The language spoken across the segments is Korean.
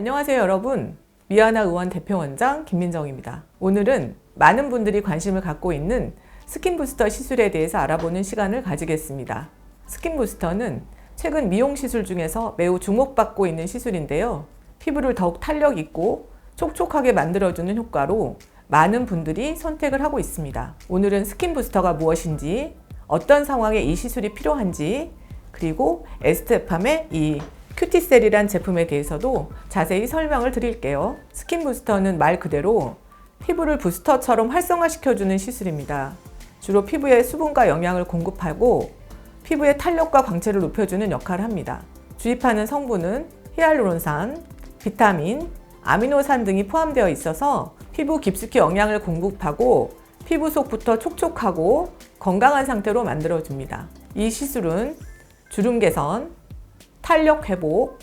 안녕하세요 여러분. 미아나 의원 대표원장 김민정입니다. 오늘은 많은 분들이 관심을 갖고 있는 스킨부스터 시술에 대해서 알아보는 시간을 가지겠습니다. 스킨부스터는 최근 미용 시술 중에서 매우 주목받고 있는 시술인데요. 피부를 더욱 탄력 있고 촉촉하게 만들어주는 효과로 많은 분들이 선택을 하고 있습니다. 오늘은 스킨부스터가 무엇인지, 어떤 상황에 이 시술이 필요한지, 그리고 에스테팜의 이 큐티셀이란 제품에 대해서도 자세히 설명을 드릴게요. 스킨부스터는 말 그대로 피부를 부스터처럼 활성화시켜주는 시술입니다. 주로 피부에 수분과 영양을 공급하고 피부의 탄력과 광채를 높여주는 역할을 합니다. 주입하는 성분은 히알루론산, 비타민, 아미노산 등이 포함되어 있어서 피부 깊숙이 영양을 공급하고 피부 속부터 촉촉하고 건강한 상태로 만들어줍니다. 이 시술은 주름 개선, 탄력 회복,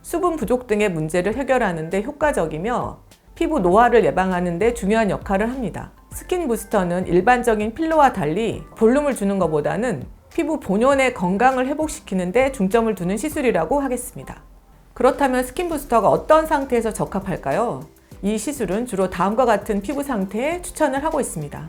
수분 부족 등의 문제를 해결하는 데 효과적이며 피부 노화를 예방하는 데 중요한 역할을 합니다. 스킨부스터는 일반적인 필러와 달리 볼륨을 주는 것보다는 피부 본연의 건강을 회복시키는 데 중점을 두는 시술이라고 하겠습니다. 그렇다면 스킨부스터가 어떤 상태에서 적합할까요? 이 시술은 주로 다음과 같은 피부 상태에 추천을 하고 있습니다.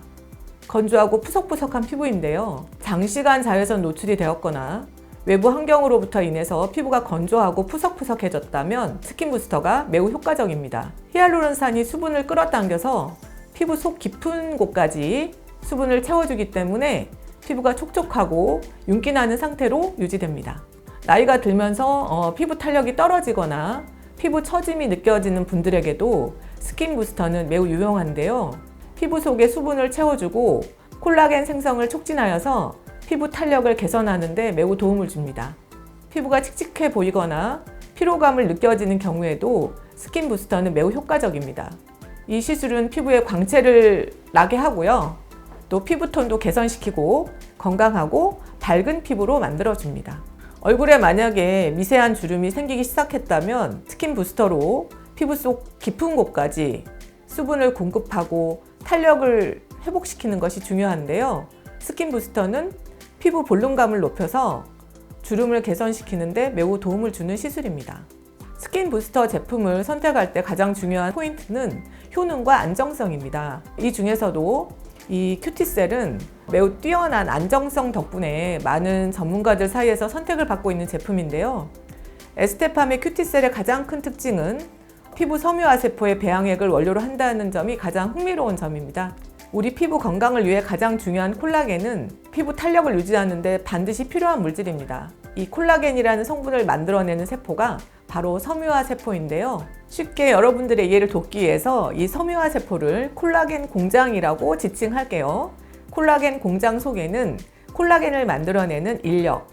건조하고 푸석푸석한 피부인데요. 장시간 자외선 노출이 되었거나 외부 환경으로부터 인해서 피부가 건조하고 푸석푸석해졌다면 스킨부스터가 매우 효과적입니다. 히알루론산이 수분을 끌어당겨서 피부 속 깊은 곳까지 수분을 채워주기 때문에 피부가 촉촉하고 윤기 나는 상태로 유지됩니다. 나이가 들면서 피부 탄력이 떨어지거나 피부 처짐이 느껴지는 분들에게도 스킨부스터는 매우 유용한데요. 피부 속에 수분을 채워주고 콜라겐 생성을 촉진하여서 피부 탄력을 개선하는 데 매우 도움을 줍니다. 피부가 칙칙해 보이거나 피로감을 느껴지는 경우에도 스킨부스터는 매우 효과적입니다. 이 시술은 피부에 광채를 나게 하고요. 또 피부톤도 개선시키고 건강하고 밝은 피부로 만들어줍니다. 얼굴에 만약에 미세한 주름이 생기기 시작했다면 스킨부스터로 피부 속 깊은 곳까지 수분을 공급하고 탄력을 회복시키는 것이 중요한데요. 스킨부스터는 피부 볼륨감을 높여서 주름을 개선시키는데 매우 도움을 주는 시술입니다. 스킨부스터 제품을 선택할 때 가장 중요한 포인트는 효능과 안정성입니다. 이 중에서도 이 큐티셀은 매우 뛰어난 안정성 덕분에 많은 전문가들 사이에서 선택을 받고 있는 제품인데요. 에스테팜의 큐티셀의 가장 큰 특징은 피부 섬유화세포의 배양액을 원료로 한다는 점이 가장 흥미로운 점입니다. 우리 피부 건강을 위해 가장 중요한 콜라겐은 피부 탄력을 유지하는 데 반드시 필요한 물질입니다. 이 콜라겐이라는 성분을 만들어내는 세포가 바로 섬유화세포인데요. 쉽게 여러분들의 이해를 돕기 위해서 이 섬유화세포를 콜라겐 공장이라고 지칭할게요. 콜라겐 공장 속에는 콜라겐을 만들어내는 인력,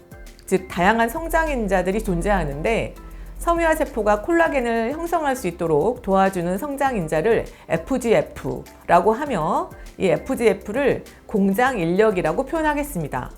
즉 다양한 성장인자들이 존재하는데 섬유화세포가 콜라겐을 형성할 수 있도록 도와주는 성장인자를 FGF라고 하며 이 FGF를 공장 인력이라고 표현하겠습니다.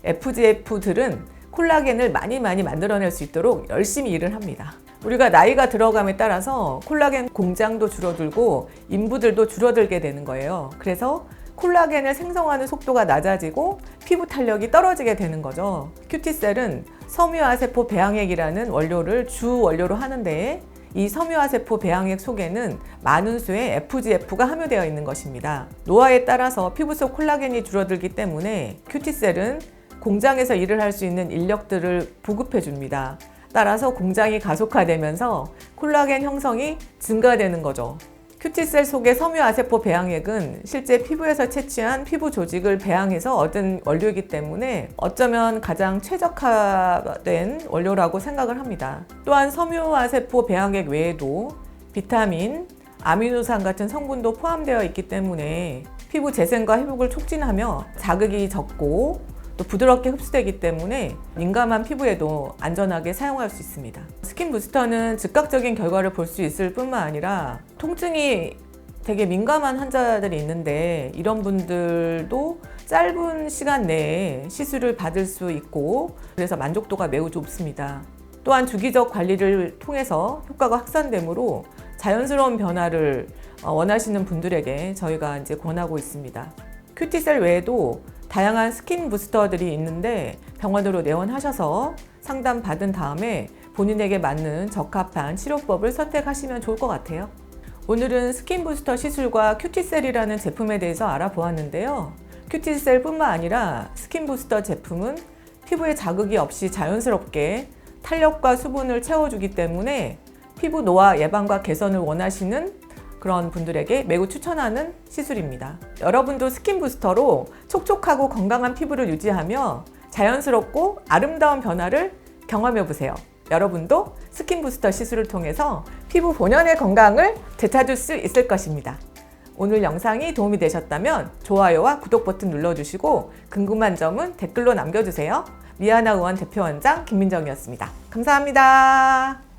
FGF들은 콜라겐을 많이 만들어낼 수 있도록 열심히 일을 합니다. 우리가 나이가 들어감에 따라서 콜라겐 공장도 줄어들고 인부들도 줄어들게 되는 거예요. 그래서 콜라겐을 생성하는 속도가 낮아지고 피부 탄력이 떨어지게 되는 거죠. 큐티셀은 섬유화세포 배양액이라는 원료를 주 원료로 하는데 이 섬유화세포 배양액 속에는 많은 수의 FGF가 함유되어 있는 것입니다. 노화에 따라서 피부 속 콜라겐이 줄어들기 때문에 큐티셀은 공장에서 일을 할 수 있는 인력들을 보급해 줍니다. 따라서 공장이 가속화되면서 콜라겐 형성이 증가되는 거죠. 큐티셀 속의 섬유화세포 배양액은 실제 피부에서 채취한 피부 조직을 배양해서 얻은 원료이기 때문에 어쩌면 가장 최적화된 원료라고 생각을 합니다. 또한 섬유화세포 배양액 외에도 비타민, 아미노산 같은 성분도 포함되어 있기 때문에 피부 재생과 회복을 촉진하며 자극이 적고 또 부드럽게 흡수되기 때문에 민감한 피부에도 안전하게 사용할 수 있습니다. 스킨부스터는 즉각적인 결과를 볼 수 있을 뿐만 아니라 통증이 되게 민감한 환자들이 있는데 이런 분들도 짧은 시간 내에 시술을 받을 수 있고 그래서 만족도가 매우 높습니다. 또한 주기적 관리를 통해서 효과가 확산되므로 자연스러운 변화를 원하시는 분들에게 저희가 이제 권하고 있습니다. 큐티셀 외에도 다양한 스킨 부스터들이 있는데 병원으로 내원하셔서 상담 받은 다음에 본인에게 맞는 적합한 치료법을 선택하시면 좋을 것 같아요. 오늘은 스킨부스터 시술과 큐티셀이라는 제품에 대해서 알아보았는데요. 큐티셀뿐만 아니라 스킨부스터 제품은 피부에 자극이 없이 자연스럽게 탄력과 수분을 채워주기 때문에 피부 노화 예방과 개선을 원하시는 그런 분들에게 매우 추천하는 시술입니다. 여러분도 스킨부스터로 촉촉하고 건강한 피부를 유지하며 자연스럽고 아름다운 변화를 경험해보세요. 여러분도 스킨부스터 시술을 통해서 피부 본연의 건강을 되찾을 수 있을 것입니다. 오늘 영상이 도움이 되셨다면 좋아요와 구독 버튼 눌러주시고 궁금한 점은 댓글로 남겨주세요. 미아나 의원 대표원장 김민정이었습니다. 감사합니다.